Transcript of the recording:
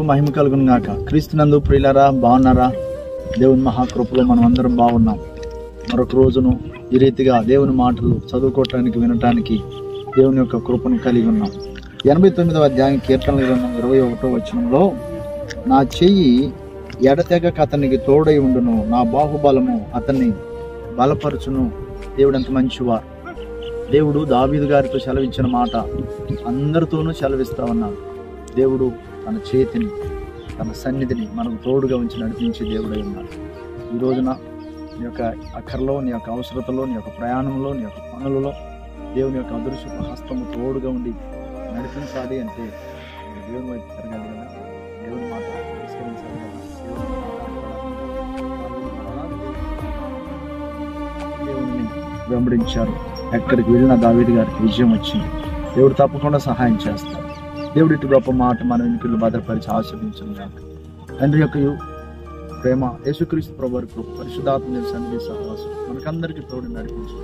నామమునకు మహిమ కలుగును గాక. క్రీస్తునందు ప్రియులారా, బాగున్నారా? దేవుని మహాకృపలో మనం అందరం బాగున్నాం. మరొక రోజును ఈ రీతిగా దేవుని మాటలు చదువుకోవటానికి, వినటానికి దేవుని యొక్క కృపను కలిగి ఉన్నాం. 89వ అధ్యాయం కీర్తనల గ్రంథం 21వ వచనంలో, నా చెయ్యి ఎడతెగక అతనికి తోడై ఉండును, నా బాహుబలము అతన్ని బలపరచును. దేవుడు ఎంత మంచివారు. దేవుడు దావీదు గారితో సెలవించిన మాట అందరితోనూ సెలవిస్తా ఉన్నాడు. దేవుడు తన చేతిని, తన సన్నిధిని మనకు తోడుగా ఉంచి నడిపించే దేవుడై ఉన్నాడు. ఈ రోజున నీ యొక్క అక్కర్లో, నీ యొక్క అవసరతలో, నీ యొక్క ప్రయాణంలో, నీ యొక్క పనులలో దేవుని యొక్క అదృశ్య హస్తము తోడుగా ఉండి నడిపించాలి అంటే దేవుని వైపు తిరగాలి కదా, దేవుని మాట తిరస్కరించాలి కదా, దేవుని వెంబడించారు. ఎక్కడికి వెళ్ళినా దావీదు గారికి విజయం వచ్చింది. దేవుడు తప్పకుండా సహాయం చేస్తాడు. దేవుడి ఇటు గొప్ప మాట మన వెనుకలు భద్రపరిచి ఆశీర్వదించను గాక. తండ్రి యొక్క ప్రేమ, యేసుక్రీస్తు ప్రభువు కృప, పరిశుద్ధాత్మ సన్నిధి సహవాసం మనకందరికీ తోడు నడిపించు.